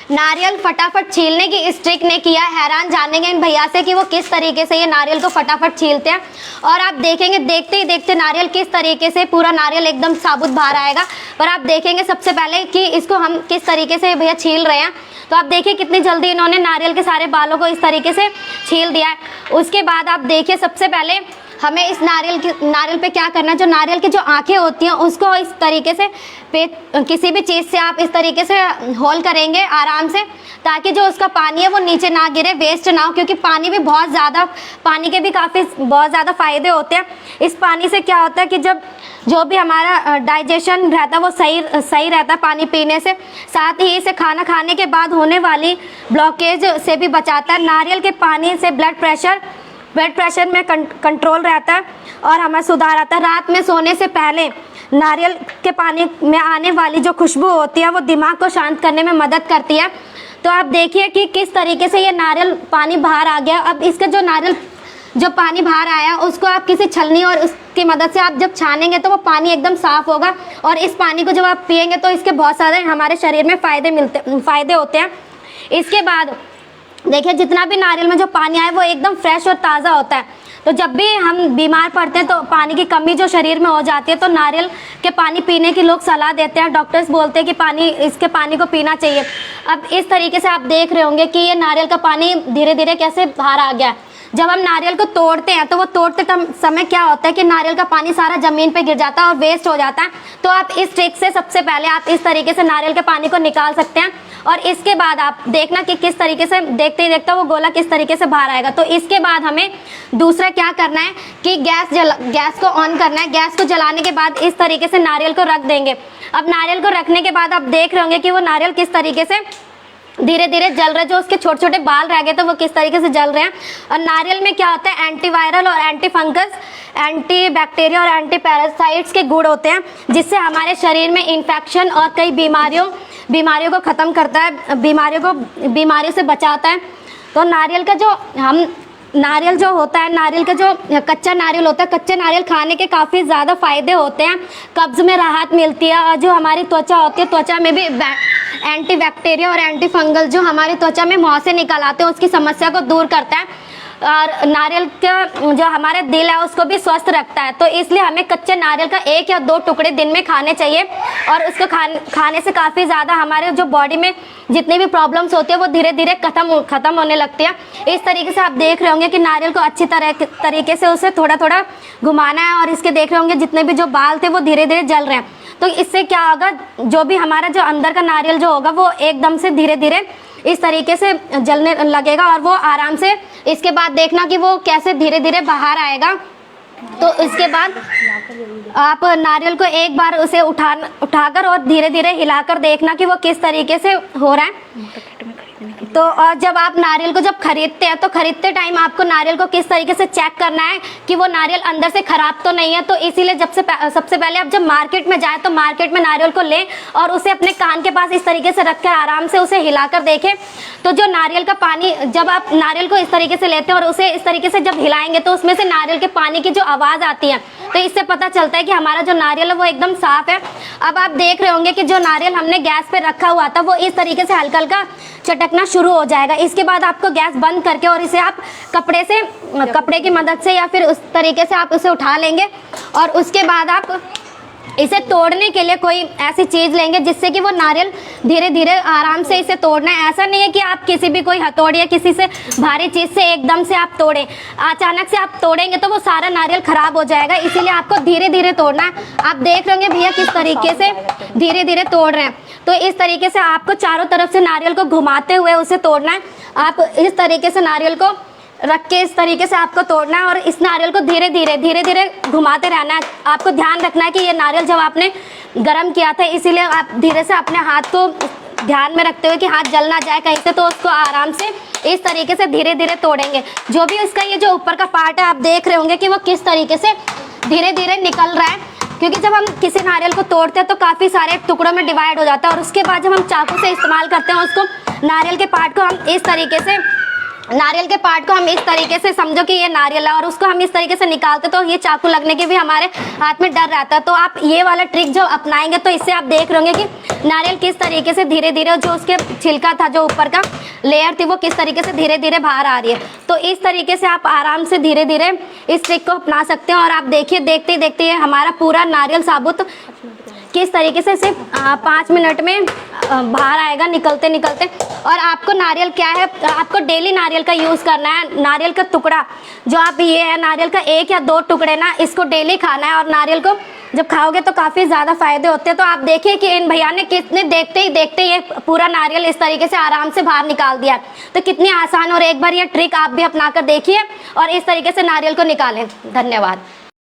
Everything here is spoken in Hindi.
नारियल फटाफट छीलने की इस ट्रिक ने किया हैरान। जानेंगे इन भैया से कि वो किस तरीके से ये नारियल को फटाफट छीलते हैं। और आप देखेंगे देखते ही देखते नारियल किस तरीके से पूरा नारियल एकदम साबुत बाहर आएगा। पर आप देखेंगे सबसे पहले कि इसको हम किस तरीके से भैया छील रहे हैं। तो आप देखिए कितनी जल्दी इन्होंने नारियल के सारे बालों को इस तरीके से छील दिया है। उसके बाद आप देखिए सबसे पहले हमें इस नारियल पे क्या करना है, जो नारियल की जो आंखें होती हैं उसको इस तरीके से किसी भी चीज़ से आप इस तरीके से होल करेंगे आराम से, ताकि जो उसका पानी है वो नीचे ना गिरे, वेस्ट ना हो। क्योंकि पानी भी बहुत ज़्यादा, पानी के भी बहुत ज़्यादा फ़ायदे होते हैं। इस पानी से क्या होता है कि जब जो भी हमारा डाइजेशन रहता है वो सही रहता है पानी पीने से। साथ ही इसे खाना खाने के बाद होने वाली ब्लॉकेज से भी बचाता है। नारियल के पानी से ब्लड प्रेशर में कंट्रोल रहता है और हमें सुधार आता है। रात में सोने से पहले नारियल के पानी में आने वाली जो खुशबू होती है वो दिमाग को शांत करने में मदद करती है। तो आप देखिए कि किस तरीके से ये नारियल पानी बाहर आ गया। अब इसका जो नारियल जो पानी बाहर आया उसको आप किसी छलनी और उसकी मदद से आप जब छानेंगे तो वो पानी एकदम साफ़ होगा। और इस पानी को जब आप पिएंगे तो इसके बहुत सारे हमारे शरीर में फ़ायदे होते हैं। इसके बाद देखिए जितना भी नारियल में जो पानी आए वो एकदम फ्रेश और ताज़ा होता है। तो जब भी हम बीमार पड़ते हैं तो पानी की कमी जो शरीर में हो जाती है तो नारियल के पानी पीने की लोग सलाह देते हैं। डॉक्टर्स बोलते हैं कि इसके पानी को पीना चाहिए। अब इस तरीके से आप देख रहे होंगे कि ये नारियल का पानी धीरे धीरे कैसे बाहर आ गया। जब हम नारियल को तोड़ते हैं तो वो तोड़ते समय क्या होता है कि नारियल का पानी सारा ज़मीन पे गिर जाता है और वेस्ट हो जाता है। तो आप इस ट्रिक से सबसे पहले आप इस तरीके से नारियल के पानी को निकाल सकते हैं। और इसके बाद आप देखना कि किस तरीके से देखते ही देखते वो गोला किस तरीके से बाहर आएगा। तो इसके बाद हमें दूसरा क्या करना है कि गैस को ऑन करना है। गैस को जलाने के बाद इस तरीके से नारियल को रख देंगे। अब नारियल को रखने के बाद आप देख रहे होंगे कि वो नारियल किस तरीके से धीरे धीरे जल रहा है। जो उसके छोटे छोटे बाल रह गए थे वो किस तरीके से जल रहे हैं। और नारियल में क्या होता है, एंटीवायरल और एंटी फंगस, एंटी बैक्टीरिया और एंटी पैरासाइट्स के गुण होते हैं, जिससे हमारे शरीर में इन्फेक्शन और कई बीमारियों को ख़त्म करता है, बीमारियों से बचाता है। तो नारियल जो होता है, नारियल का जो कच्चा नारियल होता है, कच्चे नारियल खाने के काफ़ी ज़्यादा फ़ायदे होते हैं। कब्ज़ में राहत मिलती है और जो हमारी त्वचा होती है, त्वचा में भी एंटी बैक्टीरिया और एंटी फंगल जो हमारी त्वचा में मुँह से निकल आते हैं उसकी समस्या को दूर करता है। और नारियल का जो हमारे दिल है उसको भी स्वस्थ रखता है। तो इसलिए हमें कच्चे नारियल का 1 या 2 टुकड़े दिन में खाने चाहिए। और उसको खाने से काफ़ी ज़्यादा हमारे जो बॉडी में जितनी भी प्रॉब्लम्स होती है वो धीरे धीरे ख़त्म होने लगती है। इस तरीके से आप देख रहे होंगे कि नारियल को अच्छी तरीके से उसे थोड़ा थोड़ा घुमाना है। और इसके देख रहे होंगे जितने भी जो बाल थे वो धीरे धीरे जल रहे हैं। तो इससे क्या होगा, जो भी हमारा जो अंदर का नारियल जो होगा वो एकदम से धीरे धीरे इस तरीके से जलने लगेगा और वो आराम से, इसके बाद देखना कि वो कैसे धीरे धीरे बाहर आएगा। तो इसके बाद आप नारियल को एक बार उसे उठाकर और धीरे धीरे हिलाकर देखना कि वो किस तरीके से हो रहा है। तो और जब आप नारियल को जब खरीदते हैं तो खरीदते टाइम आपको नारियल को किस तरीके से चेक करना है कि वो नारियल अंदर से खराब तो नहीं है। तो इसीलिए सबसे पहले आप जब मार्केट में जाएं तो मार्केट में नारियल को लें और उसे अपने कान के पास इस तरीके से रखकर आराम से उसे हिलाकर देखें। तो जो नारियल का पानी, जब आप नारियल को इस तरीके से लेते हैं और उसे इस तरीके से जब हिलाएंगे तो उसमें से नारियल के पानी की जो आवाज़ आती है तो इससे पता चलता है कि हमारा जो नारियल है वो एकदम साफ़ है। अब आप देख रहे होंगे कि जो नारियल हमने गैस पे रखा हुआ था वो इस तरीके से हल्का हल्का चटकना शुरू हो जाएगा। इसके बाद आपको गैस बंद करके और इसे आप कपड़े की मदद से या फिर उस तरीके से आप उसे उठा लेंगे। और उसके बाद आप इसे तोड़ने के लिए कोई ऐसी चीज़ लेंगे जिससे कि वो नारियल धीरे धीरे आराम से इसे तोड़ना है। ऐसा नहीं है कि आप किसी भी कोई हथौड़ी या किसी से भारी चीज़ से एकदम से आप तोड़ें। अचानक से आप तोड़ेंगे तो वो सारा नारियल ख़राब हो जाएगा, इसीलिए आपको धीरे धीरे तोड़ना है। आप देख रहे होंगे भैया किस तरीके से धीरे धीरे तोड़ रहे हैं। तो इस तरीके से आपको चारों तरफ से नारियल को घुमाते हुए उसे तोड़ना है। आप इस तरीके से नारियल को रख के इस तरीके से आपको तोड़ना है और इस नारियल को धीरे धीरे घुमाते रहना है। आपको ध्यान रखना है कि ये नारियल जब आपने गरम किया था, इसीलिए आप धीरे से अपने हाथ को ध्यान में रखते हुए कि हाथ जल ना जाए कहीं से, तो उसको आराम से इस तरीके से धीरे धीरे तोड़ेंगे। जो भी इसका ये जो ऊपर का पार्ट है आप देख रहे होंगे कि वो किस तरीके से धीरे धीरे निकल रहा है। क्योंकि जब हम किसी नारियल को तोड़ते हैं तो काफ़ी सारे टुकड़ों में डिवाइड हो जाता है और उसके बाद जब हम चाकू से इस्तेमाल करते हैं उसको नारियल के पार्ट को हम इस तरीके से समझो कि ये नारियल है और उसको हम इस तरीके से निकालते तो ये चाकू लगने के भी हमारे हाथ में डर रहता है। तो आप ये वाला ट्रिक जब अपनाएंगे तो इससे आप देख रहे होंगे कि नारियल किस तरीके से धीरे धीरे जो उसके छिलका था, जो ऊपर का लेयर थी, वो किस तरीके से धीरे धीरे बाहर आ रही है। तो इस तरीके से आप आराम से धीरे धीरे इस ट्रिक को अपना सकते हैं। और आप देखिए देखते ही देखते हमारा पूरा नारियल साबुत किस तरीके से सिर्फ 5 मिनट में बाहर आएगा निकलते निकलते। और आपको नारियल क्या है, आपको डेली नारियल का यूज़ करना है। नारियल का टुकड़ा जो आप ये है, नारियल का 1 या 2 टुकड़े ना, इसको डेली खाना है। और नारियल को जब खाओगे तो काफ़ी ज़्यादा फायदे होते हैं। तो आप देखिए कि इन भैया ने कितने देखते ही देखते ये पूरा नारियल इस तरीके से आराम से बाहर निकाल दिया। तो कितनी आसान, और एक बार ये ट्रिक आप भी अपना कर देखिए और इस तरीके से नारियल को निकालें। धन्यवाद।